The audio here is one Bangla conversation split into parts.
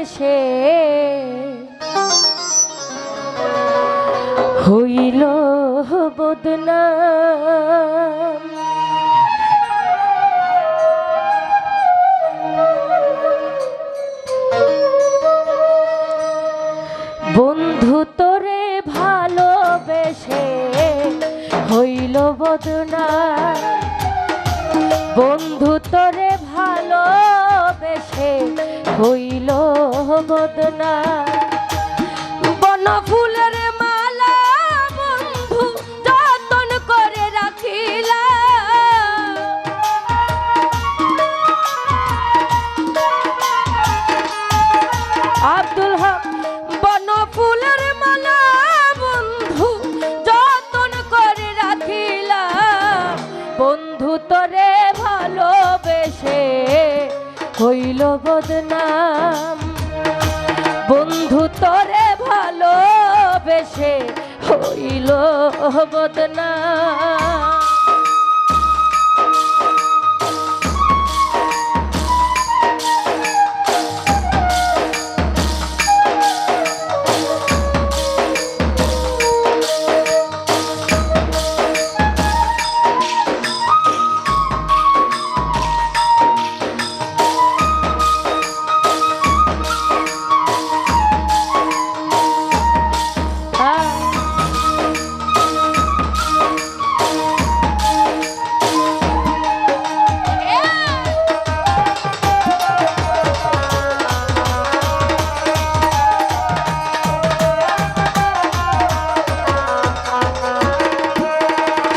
বেশে হইল বদনাম। বন্ধু তোরে ভালোবেসে হইল বদনাম। বন্ধু তোরে ভালোবেসে হইল বদনাম। বন ফুলের মালা বন্ধু যতন করে রাখিলা। আব্দুল হক বন ফুলের মালা বন্ধু যতন করে রাখিলা। বন্ধু তোরে ভালোবেসে হইল বদনাম। বন্ধু তোরে ভালোবেসে হইল বদনাম।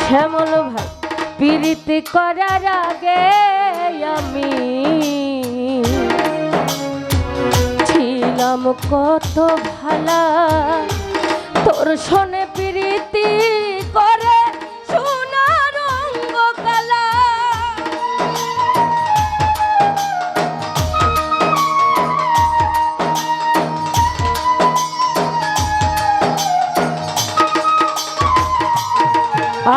শ্যামল ভাই প্রীতি করার আগে আমি ছিলাম কত ভালা। তোর শোনে প্রীতি করে সোনা রঙ্গ কালা।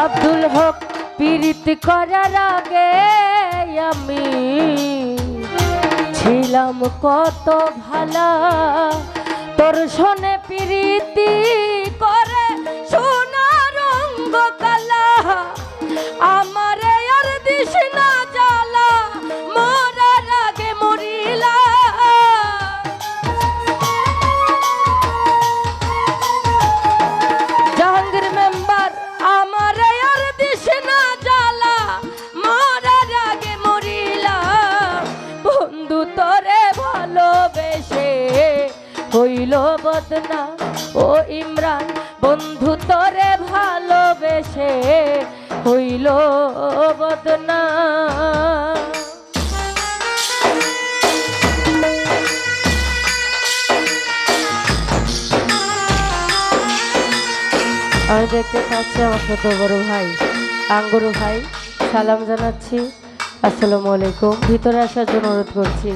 আব্দুল হক প্রীতি করার আগে আমি ছিলাম কত ভালা। তোর শোনে প্রীতি করে সোনা রঙ্গ কালা। আমারে আর দিস না জ্বালা মরার আগে মরিলা। জাহাঙ্গীর মেম্বার আমারে আর দিস না জ্বালা মরার আগে মরিলা। বন্ধু তোরে ভালোবেসে হইল বদনাম। ও ইমরান বন্ধু তোরে ভালোবেসে হইল বদনাম। আমি দেখতে পাচ্ছি আমার ছোট বড় ভাই আঙ্গুরু ভাই, সালাম জানাচ্ছি। আসসালামু আলাইকুম। ভিতরে আসার জন্য অনুরোধ করছি।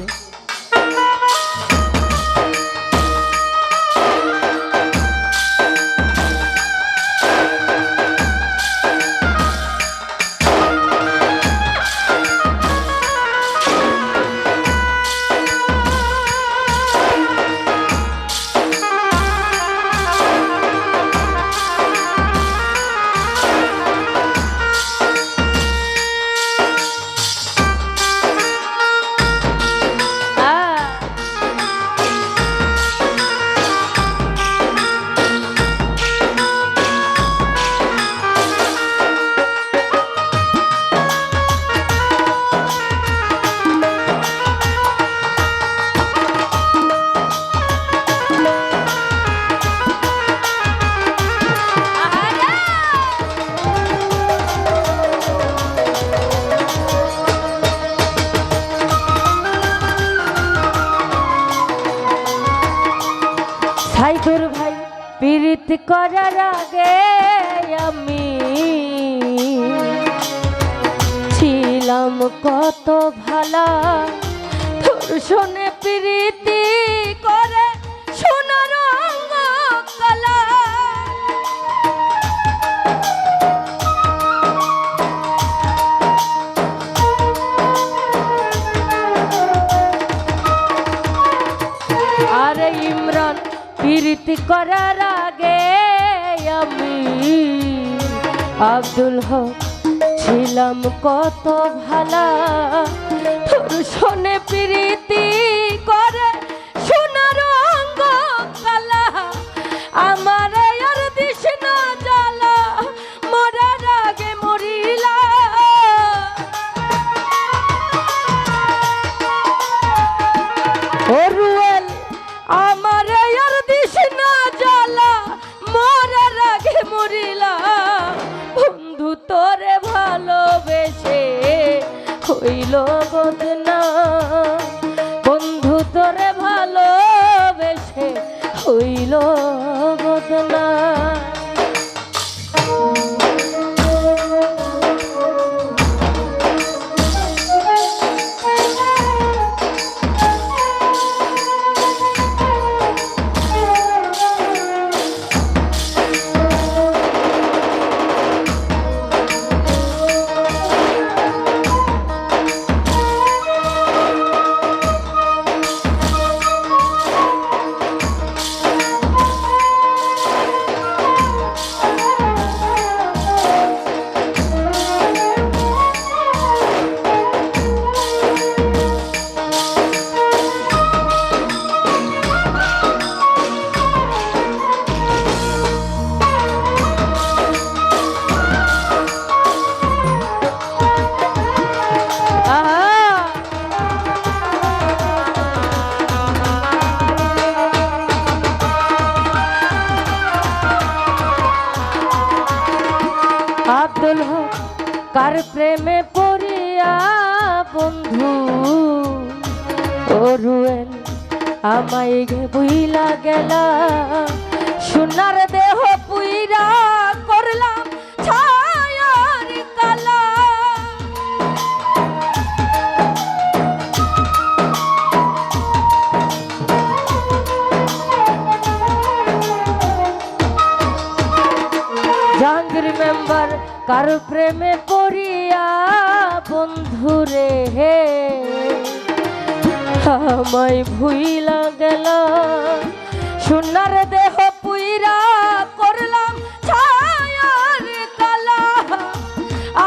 সাইদুর ভাই প্রীতি করার আগে আমি ছিলাম কত ভালা। তোর শোনে প্রীতি করে সোনা রঙ্গ কালা। আব্দুল হক ছিলাম কত ভালা, তোর শোনে প্রীতি করে সোনার অঙ্গ কালা, আমার আর দিস না জ্বালা, মরার আগে মরিলা। ও রুয়েল আমার আর দিস না জ্বালা, মরার আগে মরিলা। বন্ধু তোরে ভালোবেসে হইল বদনাম, বন্ধু তোরে ভালোবেসে হইল বদনাম। আব্দুল হক কার প্রেমে পড়িয়া বন্ধু, ও রুয়েল আমায় বুইলা গেলা, সোনার দেহ পুইরা করলাম ছায়ার কালা। জাহাঙ্গীর মেম্বার কার প্রেমে পড়িয়া বন্ধুরে হে আমায় ভুইলা গেল, সোনার দেহ পুইরা করলাম ছায়ার কালা,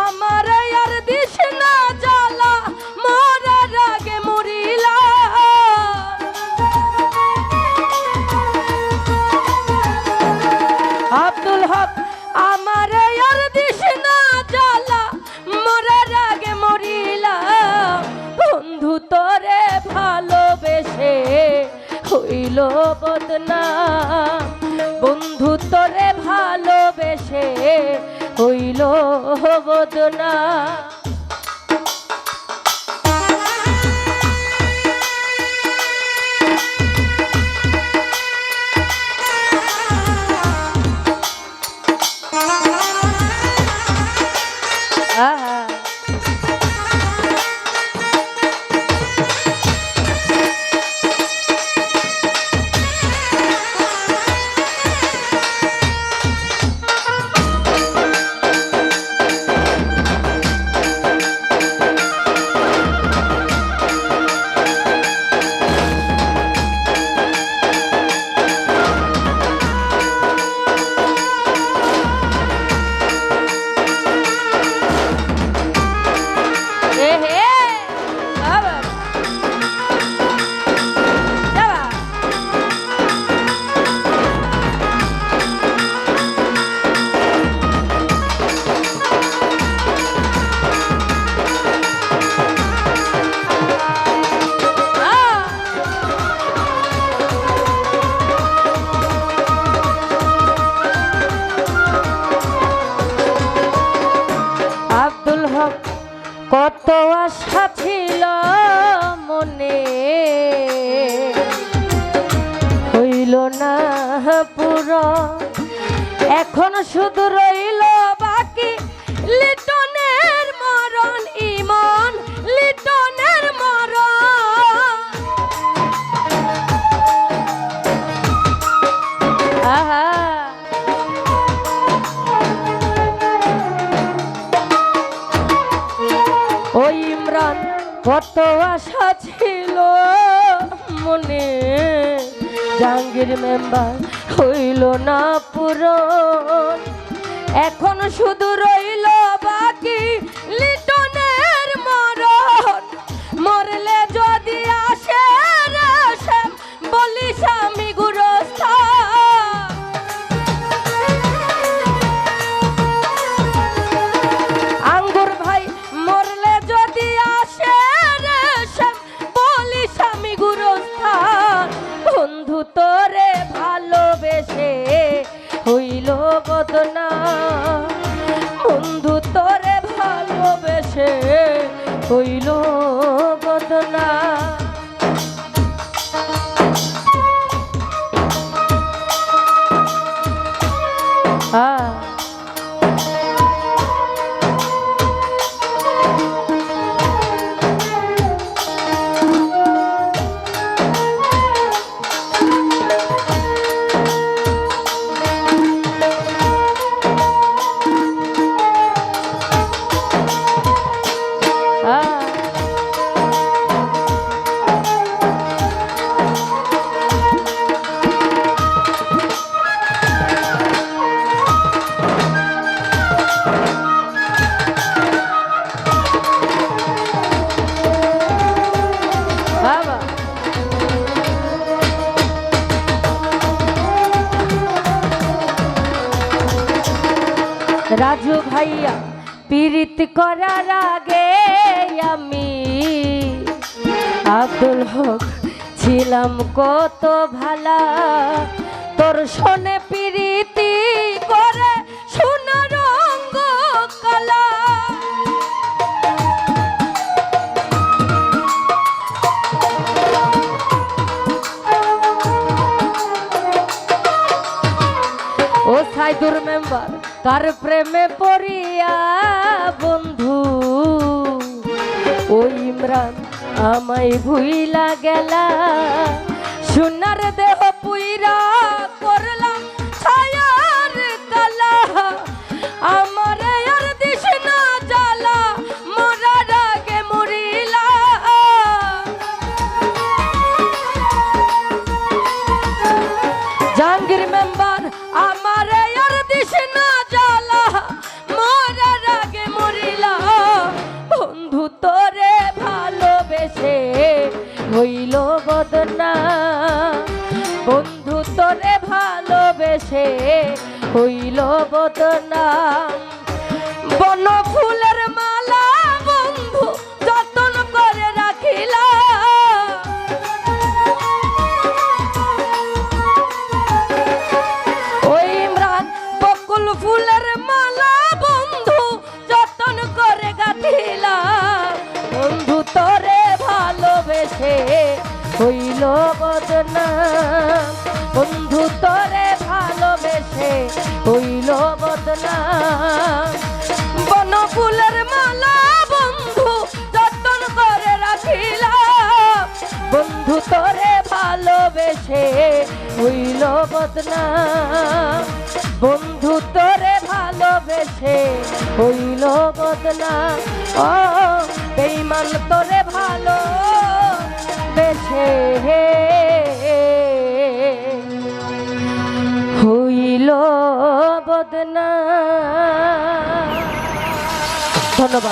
আমার আর দিস না জ্বালা, মরার আগে মরিলা। আব্দুল হক আমার আর দিস না জ্বালা, মরার আগে মরিলা। বন্ধু তোরে ভালোবেসে হইল বদনাম, বন্ধু তোরে ভালোবেসে হইল বদনাম। কত আশা ছিল মনে, হইল না পুরো, এখন শুধু রইল বাকি লিটনের মরণ, ইমন লিটনের মরণ। আহা ও ইমরান কত আশা ছিল মনে, জাহাঙ্গীর মেম্বার হইল না পূরণ, এখন শুধু রইল বাকি লিটনের মরণ, মরলে যদি আসে রে শ্যাম বলিস আমি গুরস্থা। আঙ্গুর ভাই মরলে যদি আসে রে শ্যাম বলিস আমি গুরস্থা। বন্ধু তোরে ভালোবেসে হইল বদনাম, বন্ধু তোরে ভালোবেসে হইল বদনাম। রাজু ভাইয়া পীড়িত করার আগে আমি আব্দুল হক ছিলাম কত ভালা, তোর শোনে পীড়িতি করে সোনার রঙ্গ কালা। ও সাইদুর মেম্বার কার প্রেমে পড়িয়া বন্ধু, ও ইমরান আমায় ভুইলা গেলা, সোনার দেহ পুইরা করলাম ছায়ার কালা। আমার আর দিস না জ্বালা মরার আগে মরিলা। জাহাঙ্গীর মেম্বার আমার আর দিস না জ্বালা মরার আগে মরিলা। বন্ধু তোরে ভালোবেসে হইল বদনাম, বন্ধু তোরে ভালোবেসে হইল বদনাম। বন ফুলের মালা বন্ধু যতন করে রাখিলা, ওই ইমরান বকুল ফুলের মালা বন্ধু যতন করে গাঁথিলা। বন্ধু তোরে ভালোবেসে হইল বদনাম, বন্ধু তোরে ভালোবেসে হইল বদনাম। বন ফুলের মালা বন্ধু যতন করে রাখিলা, বন্ধু তোরে ভালোবেসে হইল বদনাম, বন্ধু তোরে ভালোবেসে হইল বদনাম। ও বেঈমান তোরে ভালো বেশে হইল বদনাম। ধন্যবাদ।